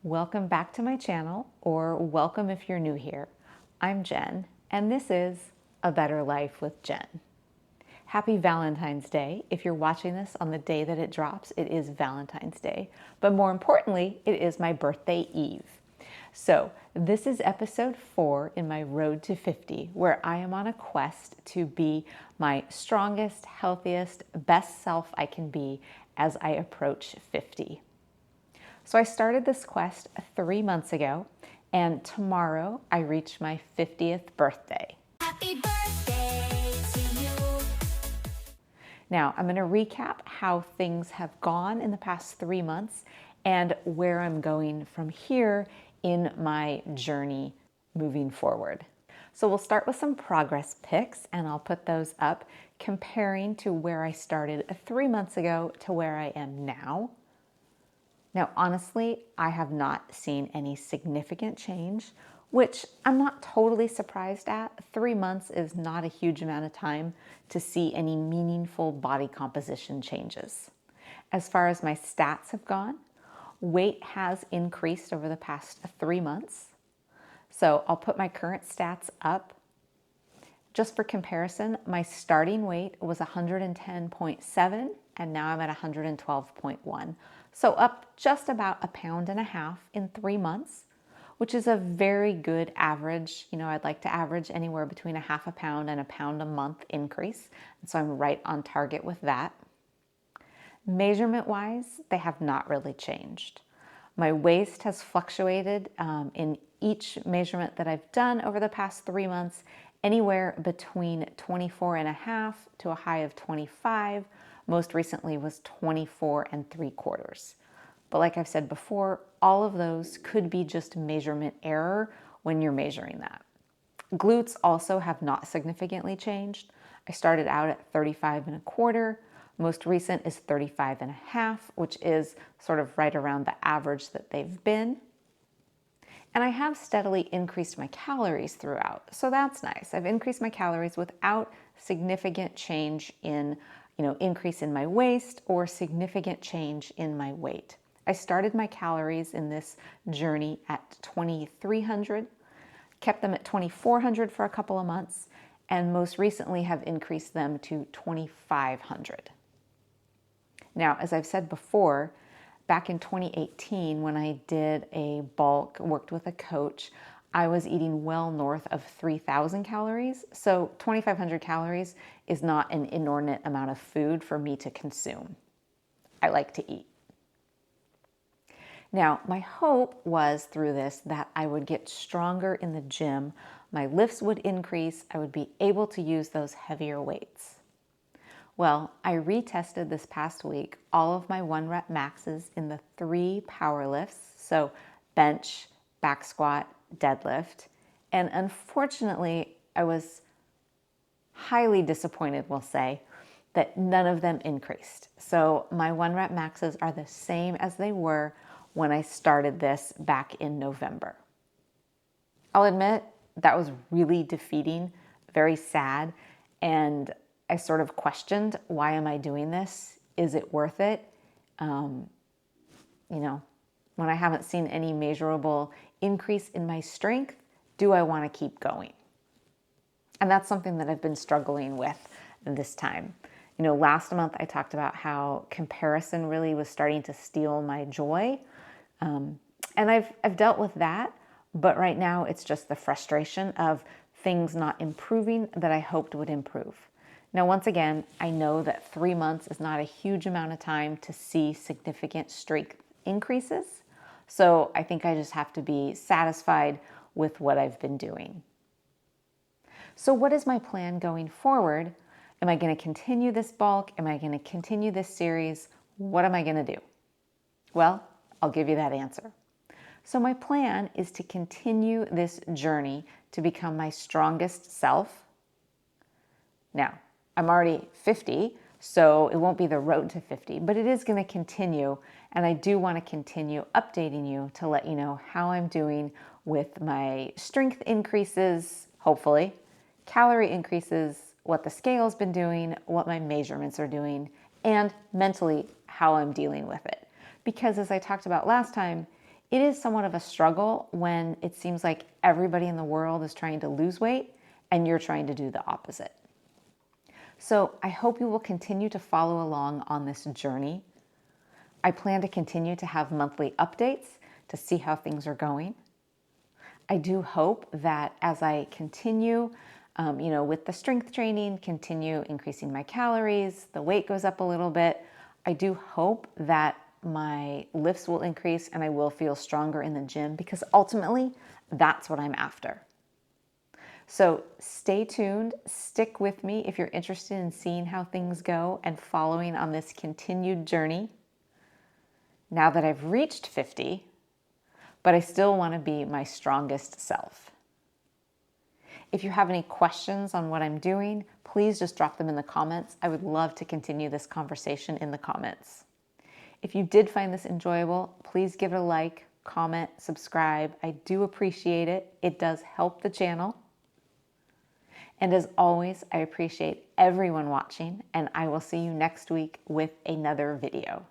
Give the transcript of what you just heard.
Welcome back to my channel, or welcome if you're new here. I'm Jen, and this is A Better Life with Jen. Happy Valentine's Day. If you're watching this on the day that it drops, it is Valentine's Day. But more importantly, it is my birthday eve. So this is episode 4 in my road to 50, where I am on a quest to be my strongest, healthiest, best self I can be as I approach 50. So I started this quest 3 months ago, and tomorrow I reach my 50th birthday. Happy birthday to you. Now, I'm going to recap how things have gone in the past 3 months and where I'm going from here in my journey moving forward. So we'll start with some progress pics, and I'll put those up comparing to where I started 3 months ago to where I am now. Now, honestly, I have not seen any significant change, which I'm not totally surprised at. 3 months is not a huge amount of time to see any meaningful body composition changes. As far as my stats have gone, weight has increased over the past 3 months. So I'll put my current stats up. Just for comparison, my starting weight was 110.7 and now I'm at 112.1. So up just about a pound and a half in 3 months, which is a very good average. I'd like to average anywhere between a half a pound and a pound a month increase. And so I'm right on target with that. Measurement wise, they have not really changed. My waist has fluctuated in each measurement that I've done over the past 3 months, anywhere between 24 and a half to a high of 25. Most recently was 24 and 3/4. But like I've said before, all of those could be just measurement error when you're measuring that. Glutes also have not significantly changed. I started out at 35 and a quarter. Most recent is 35 and a half, which is sort of right around the average that they've been. And I have steadily increased my calories throughout, so that's nice. I've increased my calories without significant change in, increase in my waist or significant change in my weight. I started my calories in this journey at 2,300, kept them at 2,400 for a couple of months, and most recently have increased them to 2,500. Now, as I've said before, back in 2018, when I did a bulk, worked with a coach, I was eating well north of 3,000 calories. So 2,500 calories is not an inordinate amount of food for me to consume. I like to eat. Now, my hope was through this that I would get stronger in the gym, my lifts would increase, I would be able to use those heavier weights. Well, I retested this past week all of my 1-rep maxes in the 3 power lifts, so bench, back squat, deadlift, and unfortunately, I was highly disappointed, we'll say, that none of them increased. So my 1-rep maxes are the same as they were when I started this back in November. I'll admit that was really defeating, very sad, and I sort of questioned, why am I doing this? Is it worth it? When I haven't seen any measurable increase in my strength, do I want to keep going? And that's something that I've been struggling with this time. Last month I talked about how comparison really was starting to steal my joy. And I've dealt with that, but right now it's just the frustration of things not improving that I hoped would improve. Now, once again, I know that 3 months is not a huge amount of time to see significant strength increases. So I think I just have to be satisfied with what I've been doing. So what is my plan going forward? Am I going to continue this bulk? Am I going to continue this series? What am I going to do? Well, I'll give you that answer. So my plan is to continue this journey to become my strongest self. Now, I'm already 50, so it won't be the road to 50, but it is going to continue, and I do want to continue updating you to let you know how I'm doing with my strength increases, hopefully, calorie increases, what the scale's been doing, what my measurements are doing, and mentally how I'm dealing with it. Because as I talked about last time, It is somewhat of a struggle when it seems like everybody in the world is trying to lose weight and you're trying to do the opposite. So I hope you will continue to follow along on this journey. I plan to continue to have monthly updates to see how things are going. I do hope that as I continue, with the strength training, continue increasing my calories, the weight goes up a little bit. I do hope that my lifts will increase and I will feel stronger in the gym, because ultimately that's what I'm after. So stay tuned, stick with me if you're interested in seeing how things go and following on this continued journey. Now that I've reached 50, but I still want to be my strongest self. If you have any questions on what I'm doing, please just drop them in the comments. I would love to continue this conversation in the comments. If you did find this enjoyable, please give it a like, comment, subscribe. I do appreciate it. It does help the channel. And as always, I appreciate everyone watching, and I will see you next week with another video.